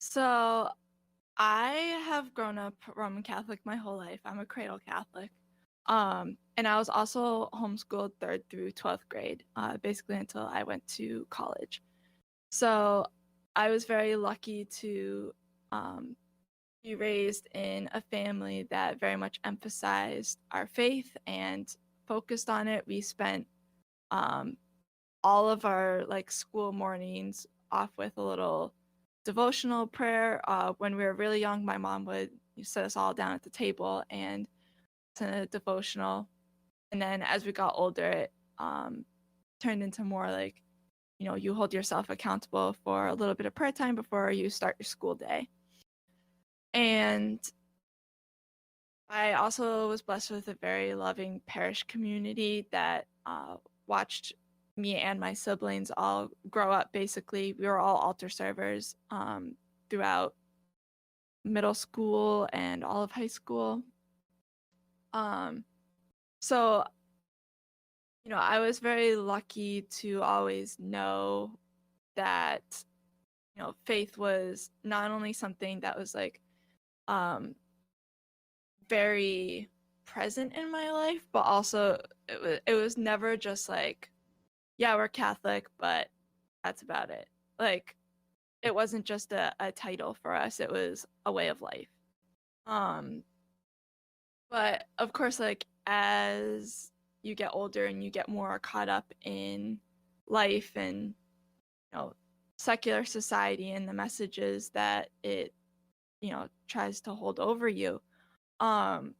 So I have grown up Roman Catholic my whole life. I'm a cradle Catholic. And I was also homeschooled third through 12th grade, basically until I went to college. So I was very lucky to um, be raised in a family that very much emphasized our faith and focused on it. We spent um, all of our school mornings off with a little devotional prayer. When we were really young, my mom would set us all down at the table and send a devotional. And then as we got older, it turned into more like, you hold yourself accountable for a little bit of prayer time before you start your school day. And I also was blessed with a very loving parish community that watched me and my siblings all grow up. Basically, we were all altar servers throughout middle school and all of high school. Um, so, I was very lucky to always know that, faith was not only something that was um, very present in my life, but also it was never just like, yeah, we're Catholic, but that's about it. Like, it wasn't just a title for us, it was a way of life. Um, but of course, like as you get older and you get more caught up in life and secular society and the messages that it tries to hold over you, um,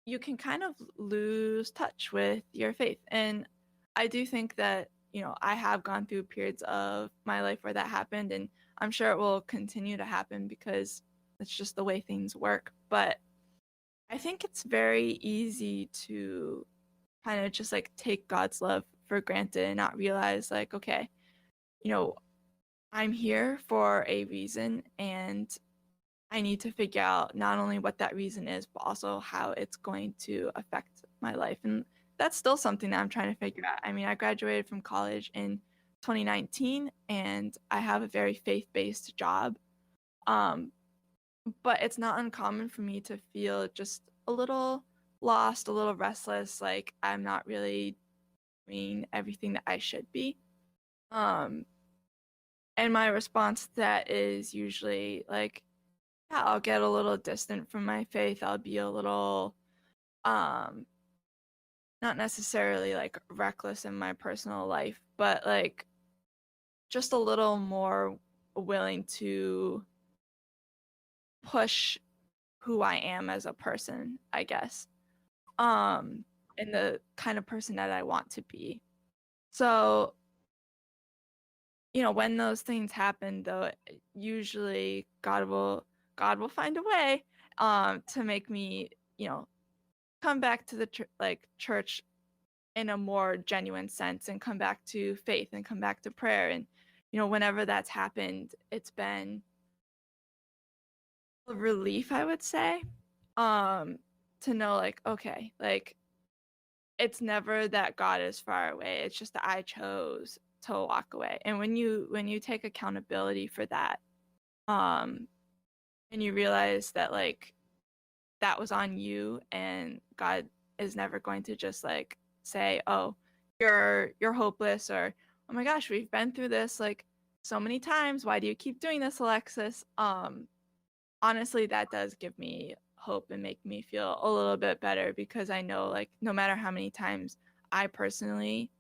you can kind of lose touch with your faith. And I do think that, I have gone through periods of my life where that happened, and I'm sure it will continue to happen because it's just the way things work. But I think it's very easy to kind of just like take God's love for granted and not realize, like, okay, you know, I'm here for a reason, and I need to figure out not only what that reason is, but also how it's going to affect my life. And that's still something that I'm trying to figure out. I mean, I graduated from college in 2019 and I have a very faith-based job. Um, but it's not uncommon for me to feel just a little lost, a little restless, like I'm not really doing everything that I should be. Um, and my response to that is usually like, yeah, I'll get a little distant from my faith. I'll be a little, um, not necessarily like reckless in my personal life, but like just a little more willing to push who I am as a person, I guess. Um, and the kind of person that I want to be. So, when those things happen, though, usually God will find a way to make me, come back to the church in a more genuine sense and come back to faith and come back to prayer. And whenever that's happened, it's been a relief, I would say, um to know, like, okay, like it's never that God is far away, it's just that I chose to walk away. And when you take accountability for that, um and you realize that like that was on you, and God is never going to just like say, "Oh, you're hopeless," or "Oh my gosh, we've been through this like so many times. Why do you keep doing this, Alexis?" Honestly, that does give me hope and make me feel a little bit better, because I know like no matter how many times I personally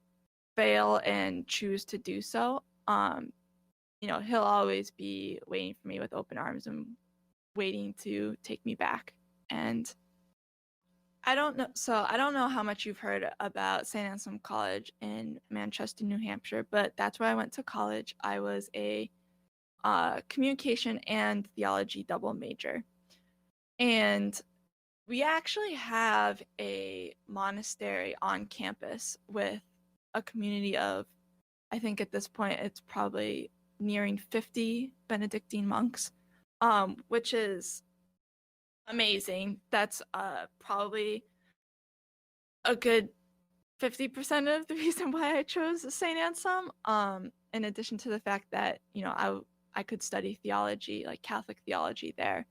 fail and choose to do so, he'll always be waiting for me with open arms and waiting to take me back. And I don't know how much you've heard about St. Anselm College in Manchester, New Hampshire, but that's where I went to college. I was a communication and theology double major. And we actually have a monastery on campus with a community of, I think at this point, it's probably nearing 50 Benedictine monks, which is amazing. That's probably a good 50% of the reason why I chose St. Anselm. In addition to the fact that, I could study theology, like Catholic theology there,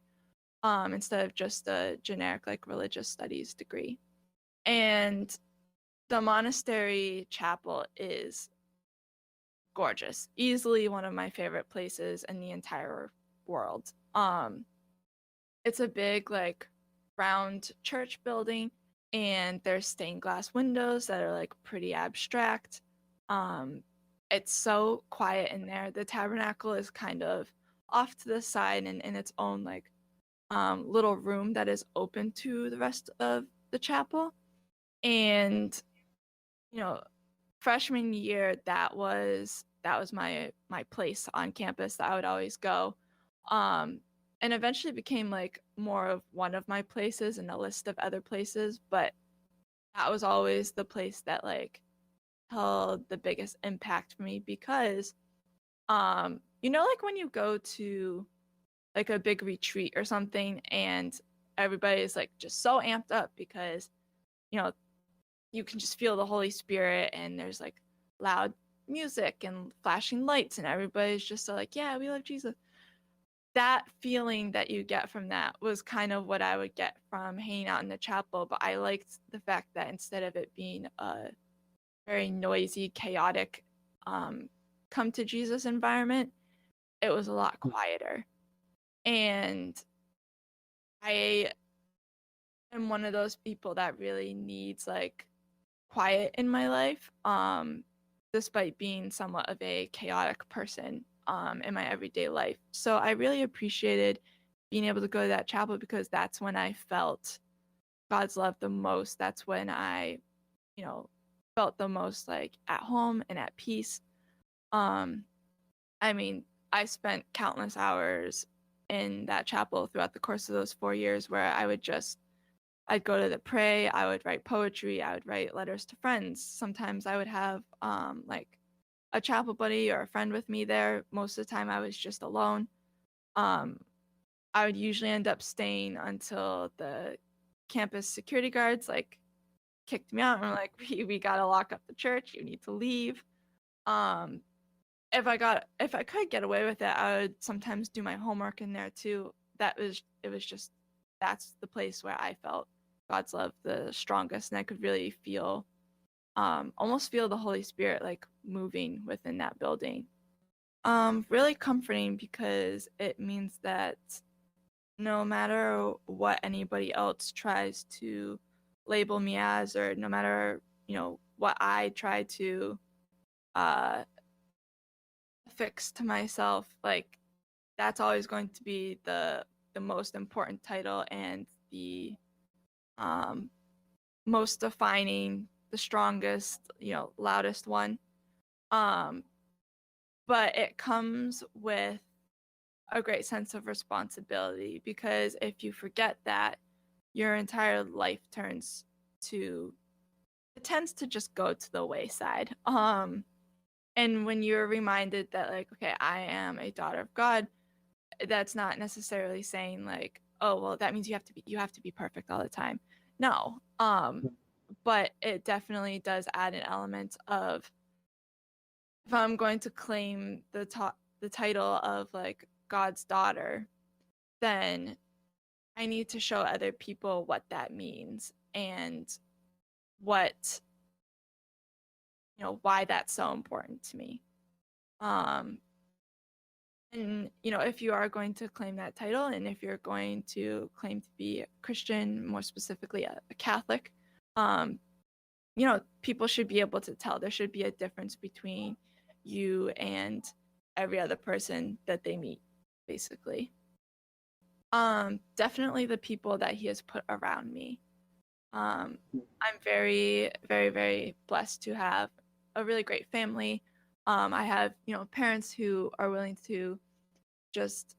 instead of just a generic like religious studies degree. And the monastery chapel is gorgeous, easily one of my favorite places in the entire world. It's a big like round church building, and there's stained glass windows that are like pretty abstract. It's so quiet in there. The tabernacle is kind of off to the side and in its own like little room that is open to the rest of the chapel. And you know, freshman year, that was my place on campus that I would always go. And eventually became like more of one of my places in a list of other places, but that was always the place that like held the biggest impact for me because like when you go to like a big retreat or something and everybody's like just so amped up because you know you can just feel the Holy Spirit and there's like loud music and flashing lights and everybody's just so like, yeah, we love Jesus. That feeling that you get from that was kind of what I would get from hanging out in the chapel, but I liked the fact that instead of it being a very noisy, chaotic come to Jesus environment, it was a lot quieter. And I am one of those people that really needs like quiet in my life, despite being somewhat of a chaotic person in my everyday life. So I really appreciated being able to go to that chapel because that's when I felt God's love the most. That's when I, felt the most like at home and at peace. Um, I mean, I spent countless hours in that chapel throughout the course of those 4 years where I'd go to the pray, I would write poetry, I would write letters to friends. Sometimes I would have like a chapel buddy or a friend with me there. Most of the time I was just alone. Um, I would usually end up staying until the campus security guards like kicked me out and were like, we gotta lock up the church, you need to leave. Um, if I could get away with it, I would sometimes do my homework in there too. That's the place where I felt God's love the strongest, and I could really feel almost feel the Holy Spirit like moving within that building. Really comforting because it means that no matter what anybody else tries to label me as, or no matter, what I try to uh fix to myself, like that's always going to be the most important title and the um most defining, the strongest, loudest one. Um but it comes with a great sense of responsibility because if you forget that, your entire life it tends to just go to the wayside. And when you're reminded that like, okay, I am a daughter of God, that's not necessarily saying like, oh, well, that means you have to be perfect all the time. No. But it definitely does add an element of if I'm going to claim the title of like God's daughter, then I need to show other people what that means and what why that's so important to me. Um and if you are going to claim that title and if you're going to claim to be a Christian, more specifically a Catholic, um people should be able to tell. There should be a difference between you and every other person that they meet, basically. Definitely the people that he has put around me. I'm very, very, very blessed to have a really great family. I have, parents who are willing to just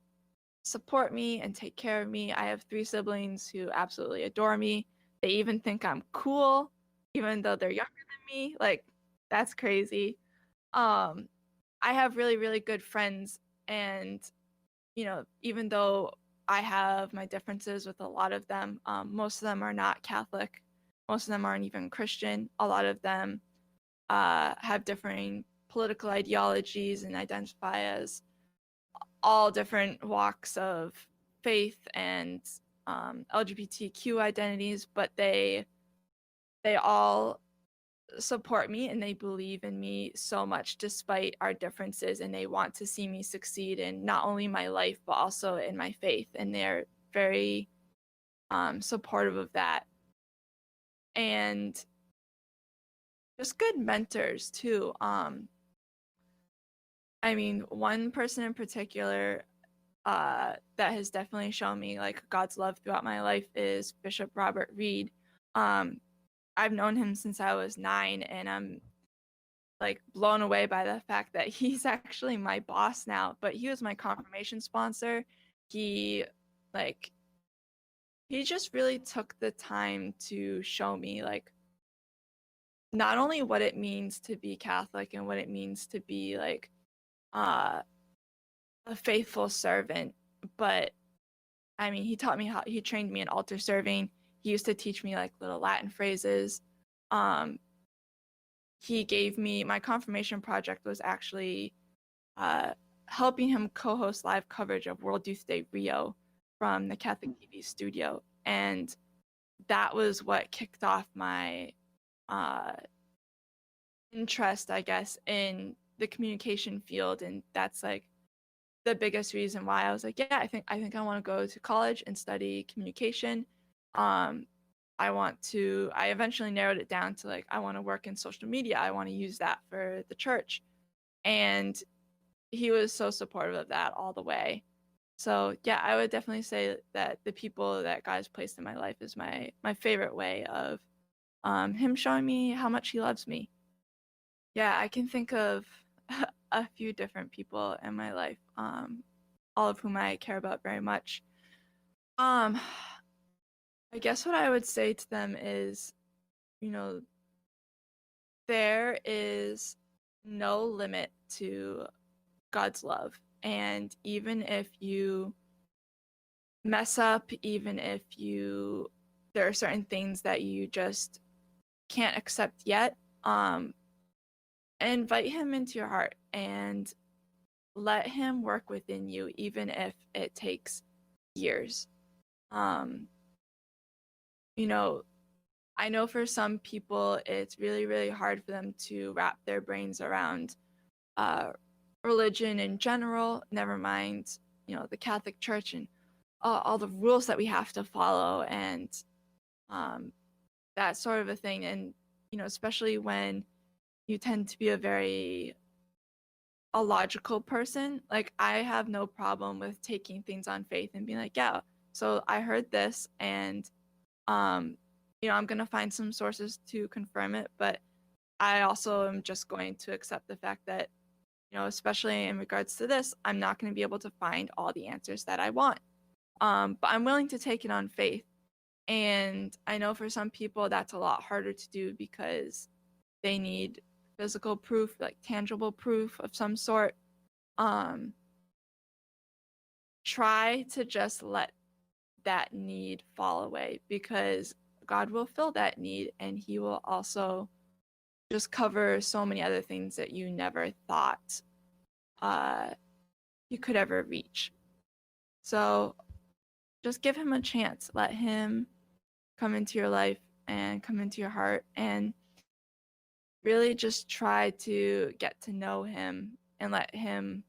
support me and take care of me. I have 3 siblings who absolutely adore me. They even think I'm cool, even though they're younger than me. Like, that's crazy. Um, I have really, really good friends, and even though I have my differences with a lot of them, most of them are not Catholic. Most of them aren't even Christian. A lot of them have differing political ideologies and identify as all different walks of faith and LGBTQ identities, but they all support me and they believe in me so much despite our differences, and they want to see me succeed in not only my life but also in my faith, and they're very supportive of that. And just good mentors too. I mean, one person in particular that has definitely shown me like God's love throughout my life is Bishop Robert Reed. I've known him since I was 9, and I'm like blown away by the fact that he's actually my boss now, but he was my confirmation sponsor. He like he just really took the time to show me like not only what it means to be Catholic and what it means to be like uh a faithful servant, but I mean, he trained me in altar serving. He used to teach me like little Latin phrases. Um, he gave me my confirmation project was actually uh, helping him co-host live coverage of World Youth Day Rio from the Catholic TV studio, and that was what kicked off my uh, interest, I guess, in the communication field, and that's like the biggest reason why I was like, yeah, I think I want to go to college and study communication. Um, I eventually narrowed it down to like, I want to work in social media. I want to use that for the church. And he was so supportive of that all the way. So yeah, I would definitely say that the people that God has placed in my life is my favorite way of him showing me how much he loves me. Yeah, I can think of a few different people in my life, all of whom I care about very much. Um, I guess what I would say to them is, you know, there is no limit to God's love. And even if you mess up, even if there are certain things that you just can't accept yet, invite him into your heart and let him work within you, even if it takes years. Um, you know, I know for some people it's really, really hard for them to wrap their brains around uh, religion in general, never mind, the Catholic Church and all the rules that we have to follow and um, that sort of a thing. And, especially when you tend to be a logical person, like I have no problem with taking things on faith and being like, yeah, so I heard this and um, I'm going to find some sources to confirm it, but I also am just going to accept the fact that, especially in regards to this, I'm not going to be able to find all the answers that I want. But I'm willing to take it on faith. And I know for some people that's a lot harder to do because they need physical proof, like tangible proof of some sort. Um, Try to just let that need fall away because God will fill that need and he will also just cover so many other things that you never thought uh, you could ever reach. So just give him a chance. Let him come into your life and come into your heart and really just try to get to know him and let him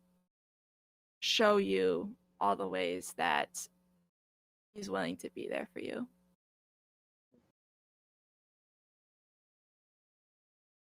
show you all the ways that he's willing to be there for you.